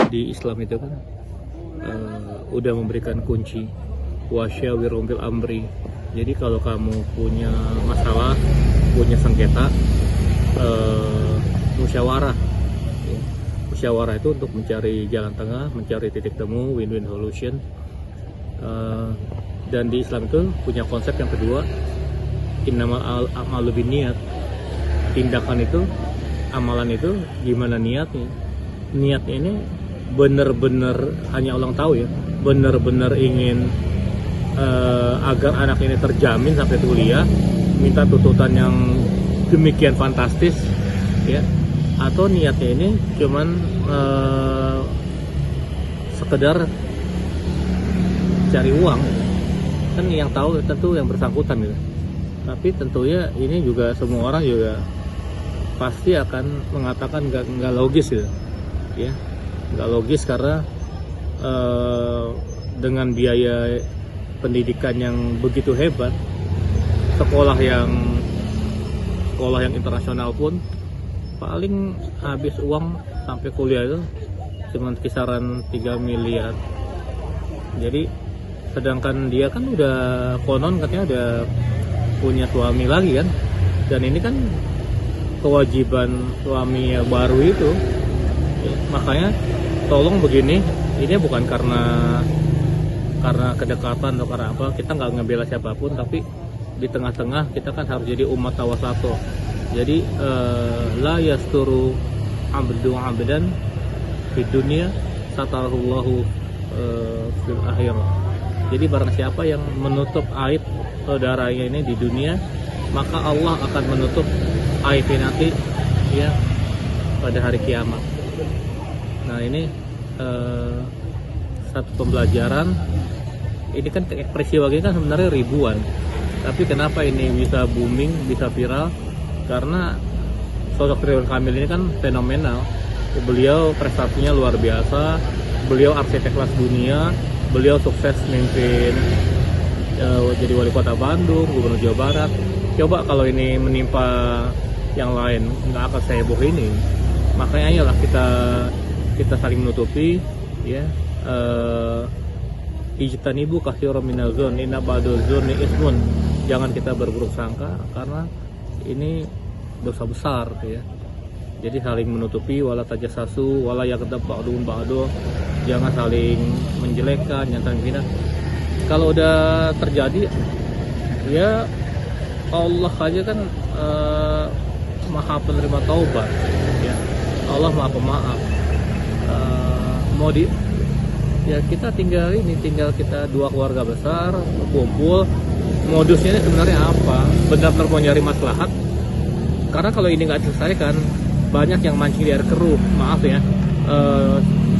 di Islam itu kan udah memberikan kunci wasyawirhum fil amri. Jadi kalau kamu punya masalah, punya sengketa, musyawarah. Ya. Musyawarah itu untuk mencari jalan tengah, mencari titik temu, win-win solution. Dan di Islam itu punya konsep yang kedua, innamal a'malu binniyat. Tindakan itu, amalan itu gimana niatnya. Niatnya ini benar-benar hanya Allah tahu ya, benar-benar ingin agar anak ini terjamin sampai kuliah, minta tuntutan yang demikian fantastis ya, atau niatnya ini cuman sekedar cari uang kan, yang tahu tentu yang bersangkutan gitu. Tapi tentunya ini juga semua orang juga pasti akan mengatakan nggak logis gitu ya, nggak logis karena dengan biaya pendidikan yang begitu hebat, sekolah yang internasional pun paling habis uang sampai kuliah itu cuma kisaran 3 miliar. Jadi sedangkan dia kan udah konon katanya udah punya suami lagi kan, dan ini kan kewajiban suami yang baru itu ya, makanya tolong begini, ini bukan karena kedekatan atau karena apa, kita nggak ngebela siapapun, tapi di tengah-tengah kita kan harus jadi umat tawasato. Jadi la yasturu abdu abdan di dunia satarullahu fil akhirah. Jadi barang siapa yang menutup aib saudaranya ini di dunia, maka Allah akan menutup aibnya nanti ya pada hari kiamat. Nah ini satu pembelajaran. Ini kan peristiwa ini kan sebenarnya ribuan, tapi kenapa ini bisa booming, bisa viral? Karena sosok Ridwan Kamil ini kan fenomenal. Beliau prestasinya luar biasa, beliau arsitek kelas dunia, beliau sukses memimpin jadi wali kota Bandung, gubernur Jawa Barat. Coba kalau ini menimpa yang lain, nggak akan seheboh ini. Makanya ayolah kita saling menutupi ya. Ijtanibu katsiran minaz dzanni inna ba'daz dzanni ismun. Jangan kita berburuk sangka karena ini dosa besar ya. Jadi saling menutupi, wala tajassasu wala yaghtab ba'dun ba'du. Jangan saling menjelekkan, jangan saling hina. Kalau udah terjadi ya Allah aja kan Maha penerima taubat ya. Allah Maha Pemaaf. Mau ya kita tinggal kita dua keluarga besar kumpul, modusnya ini sebenarnya apa? Benar-benar mau nyari maslahat. Karena kalau ini nggak diselesaikan, banyak yang mancing di air keruh. Maaf ya,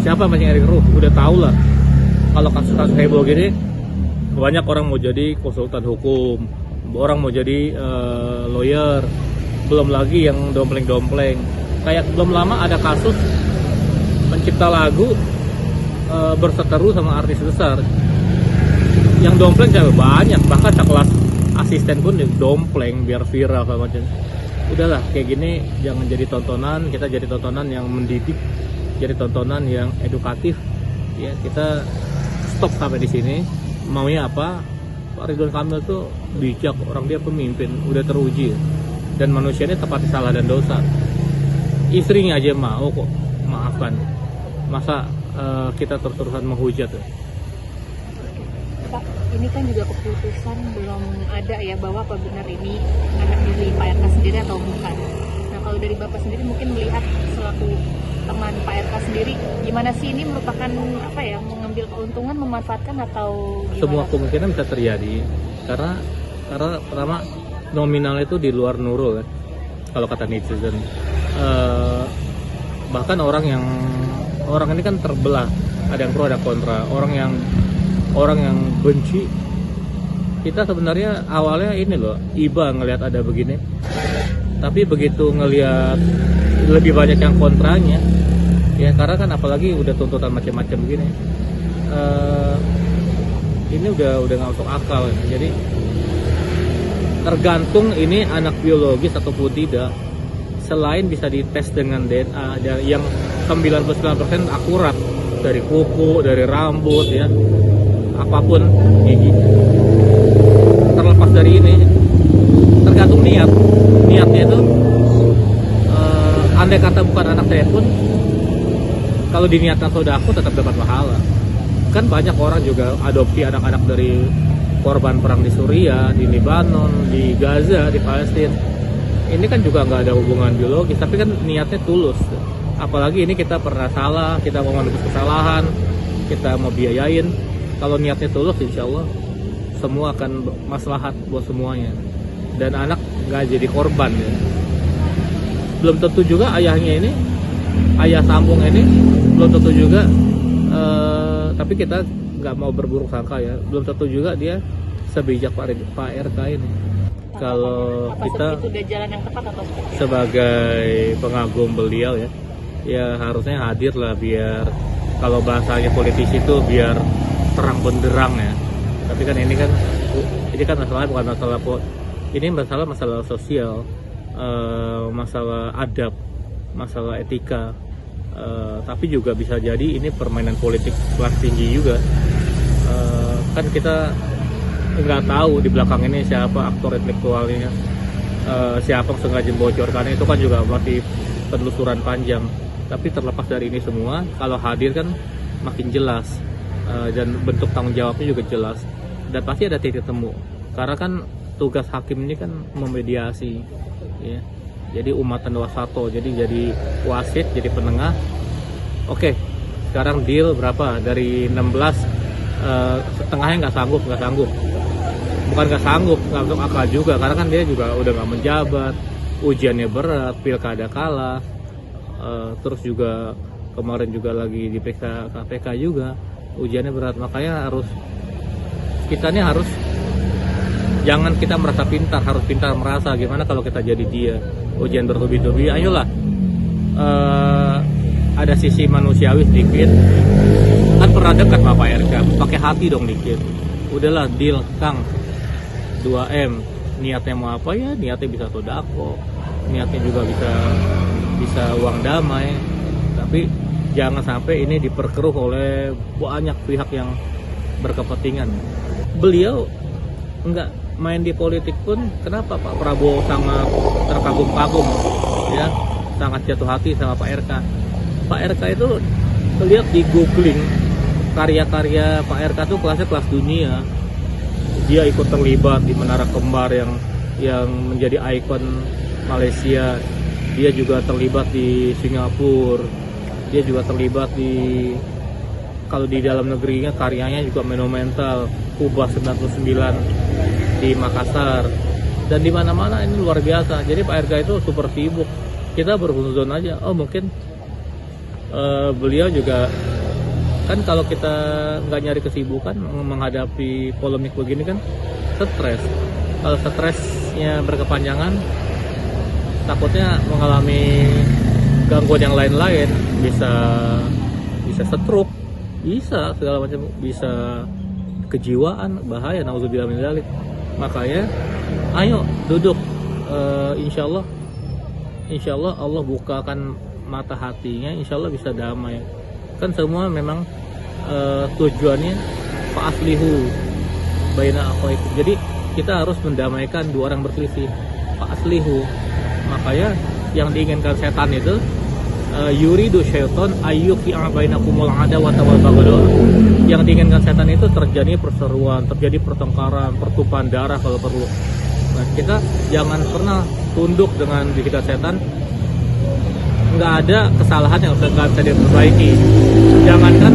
siapa mancing air keruh? Udah tau lah. Kalau kasus-kasus heboh gini, banyak orang mau jadi konsultan hukum, orang mau jadi lawyer, belum lagi yang dompleng-dompleng. Kayak belum lama ada kasus pencipta lagu berseteru sama artis besar, yang dompleng cewek banyak, bahkan sekelas asisten pun dompleng biar viral sama macam. Udahlah kayak gini jangan jadi tontonan, kita jadi tontonan yang mendidik, jadi tontonan yang edukatif ya. Kita stop sampai di sini. Maunya apa? Pak Ridwan Kamil tuh bijak, orang dia pemimpin, udah teruji dan manusia ini tepat salah dan dosa. Istrinya aja mau kok maafkan, masa kita terus-terusan menghujat ya. Pak, ini kan juga keputusan belum ada ya bahwa apa benar ini anak dari Pak RK sendiri atau bukan. Nah kalau dari Bapak sendiri mungkin melihat selaku teman Pak RK sendiri, gimana sih ini merupakan apa ya, mengambil keuntungan, memanfaatkan atau gimana? Semua kemungkinan bisa terjadi karena pertama nominal itu di luar Nurul kan, kalau kata netizen. Bahkan orang ini kan terbelah, ada yang pro ada kontra. Orang yang benci, kita sebenarnya awalnya ini loh iba ngelihat ada begini, tapi begitu ngelihat lebih banyak yang kontranya ya, karena kan apalagi udah tuntutan macam-macam begini, ini udah nggak masuk akal. Jadi tergantung ini anak biologis ataupun tidak. Selain bisa dites dengan DNA yang 99% akurat, dari kuku, dari rambut ya, apapun gigi. Terlepas dari ini, tergantung niatnya itu. Andai kata bukan anak saya pun, kalau diniatkan sodako tetap dapat pahala. Kan banyak orang juga adopsi anak-anak dari korban perang di Suriah, di Lebanon, di Gaza, di Palestina. Ini kan juga nggak ada hubungan biologis, tapi kan niatnya tulus. Apalagi ini kita pernah salah, kita mau menebus kesalahan, kita mau biayain. Kalau niatnya tulus, insya Allah semua akan maslahat buat semuanya. Dan anak nggak jadi korban ya. Belum tentu juga ayahnya ini, ayah sambung ini, belum tentu juga. Tapi kita nggak mau berburuk sangka ya. Belum tentu juga dia sebijak Pak RK ini. Kalau kita itu udah jalan yang tepat atau sebagai pengagum beliau ya harusnya hadir lah, biar kalau bahasanya politisi itu biar terang benderang ya. Tapi kan ini kan masalah bukan masalah ini masalah sosial, masalah adab, masalah etika. Tapi juga bisa jadi ini permainan politik kelas tinggi juga. Kan kita nggak tahu di belakang ini siapa aktor intelektualnya, siapa yang sengaja membocorkan itu kan juga masih penelusuran panjang. Tapi terlepas dari ini semua, kalau hadir kan makin jelas, dan bentuk tanggung jawabnya juga jelas, dan pasti ada titik temu. Karena kan tugas hakim ini kan memediasi, ya. Jadi umatan wasato, jadi wasit, jadi penengah. Oke, sekarang deal berapa dari 16, setengahnya nggak sanggup. Bukan nggak sanggup akal juga, karena kan dia juga udah nggak menjabat, ujiannya berat, pilkada kalah, terus juga kemarin juga lagi diperiksa KPK juga, ujiannya berat. Makanya kita harus jangan kita merasa pintar, harus pintar merasa gimana kalau kita jadi dia. Ujian bertubi-tubi, ayolah, ada sisi manusiawi sedikit. Kan pernah dekat sama Pak RK, pakai hati dong dikit. Udahlah, deal Kang 2M, niatnya mau apa ya? Niatnya bisa sodako, niatnya juga bisa uang damai. Tapi jangan sampai ini diperkeruh oleh banyak pihak yang berkepentingan. Beliau enggak main di politik pun, kenapa Pak Prabowo sangat terkagum-kagum ya, sangat jatuh hati sama Pak RK. Pak RK itu lihat di googling karya-karya Pak RK itu kelas dunia. Dia ikut terlibat di Menara Kembar yang menjadi ikon Malaysia. Dia juga terlibat di Singapura. Dia juga terlibat kalau di dalam negerinya karyanya juga monumental. Kubah 99 di Makassar, dan di mana-mana ini luar biasa. Jadi Pak RK itu super sibuk. Kita berhuzon aja. Oh mungkin beliau juga kan, kalau kita nggak nyari kesibukan menghadapi polemik begini kan stres. Kalau stresnya berkepanjangan, takutnya mengalami gangguan yang lain-lain, bisa stroke, bisa segala macam, bisa kejiwaan, bahaya, nauzubillah min dzalik. Makanya ayo duduk, insya Allah Allah bukakan mata hatinya, insya Allah bisa damai. Kan semua memang tujuannya fa'aslihu baina akhawaykum. Jadi kita harus mendamaikan dua orang berselisih, fa'aslihu. Makanya yang diinginkan setan itu, yuridu syaiton ayyuqi'a bainakumul adawata wal baghdha. Yang diinginkan setan itu terjadi perseruan, terjadi pertengkaran, pertumpahan darah kalau perlu. Nah, kita jangan pernah tunduk dengan digital setan. Nggak ada kesalahan yang nggak bisa diperbaiki. Jangankan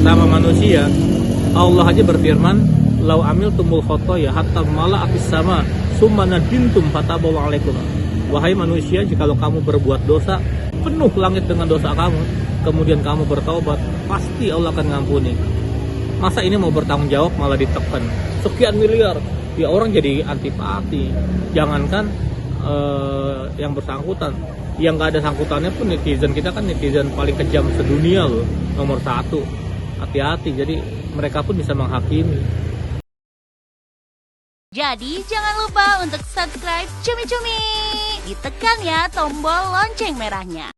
sama manusia, Allah aja berfirman, lau amiltumul khotoya hatta mala atis sama summa nadintum fatabaw alaikum. Wahai manusia, jikalau kamu berbuat dosa, penuh langit dengan dosa kamu, kemudian kamu bertaubat, pasti Allah akan ngampuni. Masa ini mau bertanggung jawab malah ditekan sekian miliar, ya orang jadi antipati. Jangankan yang bersangkutan, yang nggak ada sangkutannya pun netizen kita kan netizen paling kejam sedunia loh, nomor 1. Hati-hati, jadi mereka pun bisa menghakimi. Jadi jangan lupa untuk subscribe Cumi Cumi. Ditekan ya tombol lonceng merahnya.